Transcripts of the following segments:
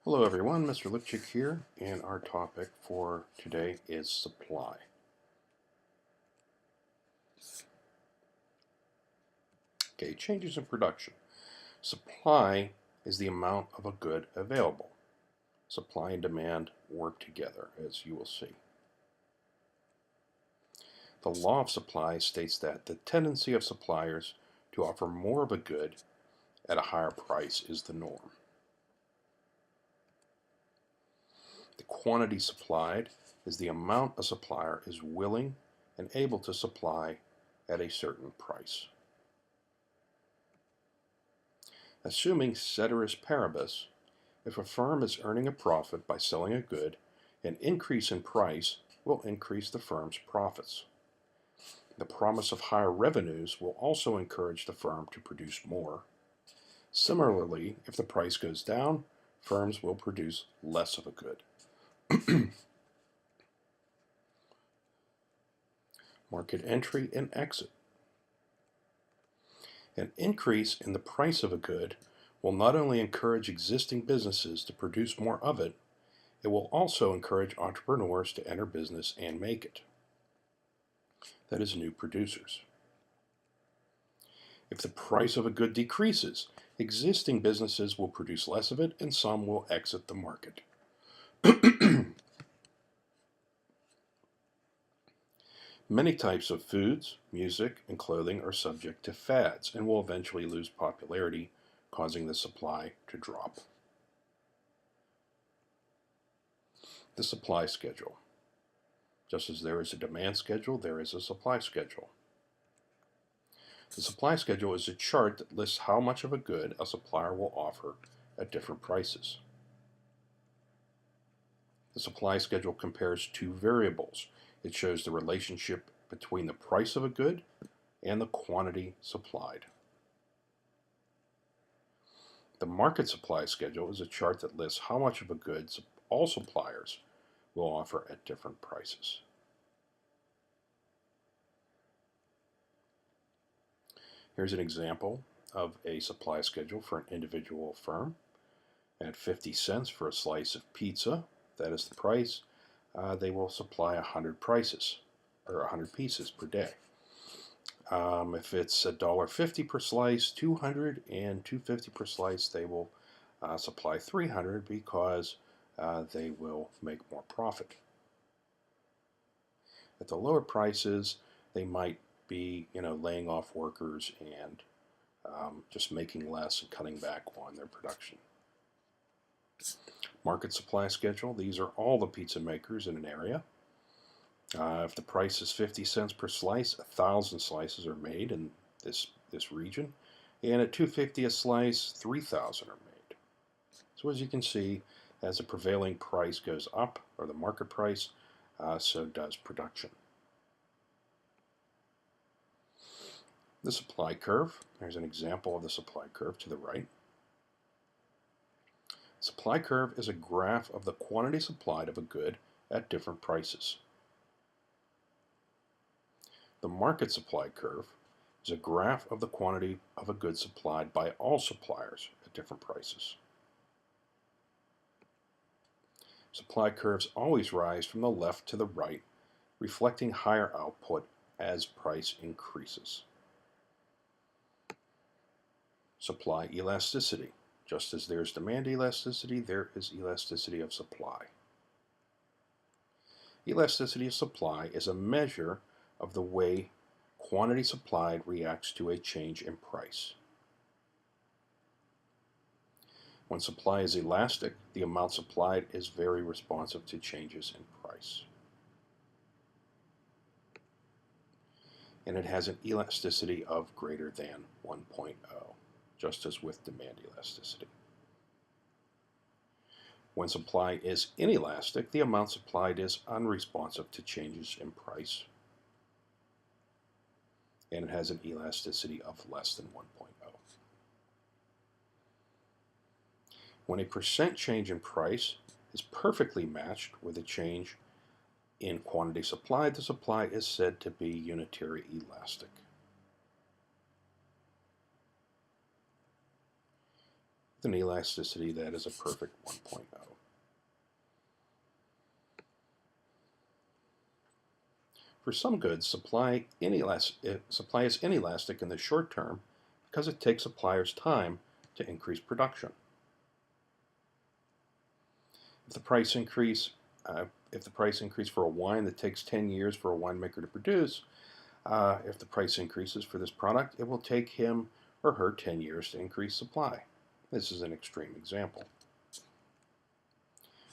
Hello everyone, Mr. Lipchick here, and our topic for today is supply. Okay, changes in production. Supply is the amount of a good available. Supply and demand work together, as you will see. The law of supply states that the tendency of suppliers to offer more of a good at a higher price is the norm. The quantity supplied is the amount a supplier is willing and able to supply at a certain price. Assuming ceteris paribus, if a firm is earning a profit by selling a good, an increase in price will increase the firm's profits. The promise of higher revenues will also encourage the firm to produce more. Similarly, if the price goes down, firms will produce less of a good. Market entry and exit. An increase in the price of a good will not only encourage existing businesses to produce more of it, it will also encourage entrepreneurs to enter business and make it. That is, new producers. If the price of a good decreases, existing businesses will produce less of it and some will exit the market. Many types of foods, music, and clothing are subject to fads and will eventually lose popularity, causing the supply to drop. The supply schedule. Just as there is a demand schedule, there is a supply schedule. The supply schedule is a chart that lists how much of a good a supplier will offer at different prices. The supply schedule compares two variables. It shows the relationship between the price of a good and the quantity supplied. The market supply schedule is a chart that lists how much of a good all suppliers will offer at different prices. Here's an example of a supply schedule for an individual firm. At 50 cents for a slice of pizza, that is the price, they will supply 100 pieces per day. If it's $1.50 per slice, 200 and $2.50 per slice, they will supply 300 because they will make more profit. At the lower prices, they might be, laying off workers and just making less and cutting back on their production. Market supply schedule. These are all the pizza makers in an area. If the price is 50 cents per slice, 1,000 slices are made in this region. And at $2.50 a slice, 3,000 are made. So as you can see, as the prevailing price goes up, or the market price, so does production. The supply curve. There's an example of the supply curve to the right. Supply curve is a graph of the quantity supplied of a good at different prices. The market supply curve is a graph of the quantity of a good supplied by all suppliers at different prices. Supply curves always rise from the left to the right, reflecting higher output as price increases. Supply elasticity. Just as there is demand elasticity, there is elasticity of supply. Elasticity of supply is a measure of the way quantity supplied reacts to a change in price. When supply is elastic, the amount supplied is very responsive to changes in price. And it has an elasticity of greater than 1.0. Just as with demand elasticity. When supply is inelastic, the amount supplied is unresponsive to changes in price, and it has an elasticity of less than 1.0. When a percent change in price is perfectly matched with a change in quantity supplied, the supply is said to be unitary elastic. with an elasticity that is a perfect 1.0. For some goods, supply is inelastic in the short term because it takes suppliers time to increase production. If the price increase for a wine that takes 10 years for a winemaker to produce, if the price increases for this product, it will take him or her 10 years to increase supply. This is an extreme example.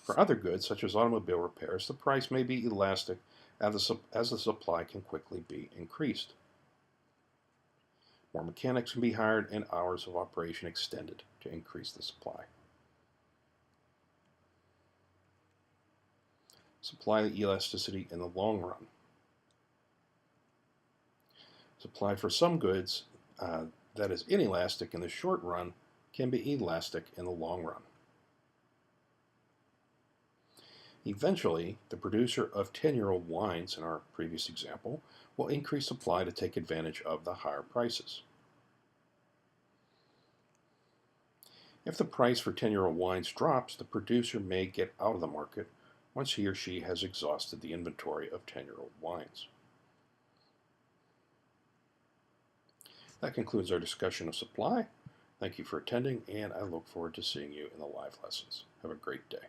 For other goods, such as automobile repairs, the price may be elastic as the supply can quickly be increased. More mechanics can be hired and hours of operation extended to increase the supply. Supply elasticity in the long run. Supply for some goods that is inelastic in the short run can be elastic in the long run. Eventually, the producer of 10-year-old wines, in our previous example, will increase supply to take advantage of the higher prices. If the price for 10-year-old wines drops, the producer may get out of the market once he or she has exhausted the inventory of 10-year-old wines. That concludes our discussion of supply. Thank you for attending, and I look forward to seeing you in the live lessons. Have a great day.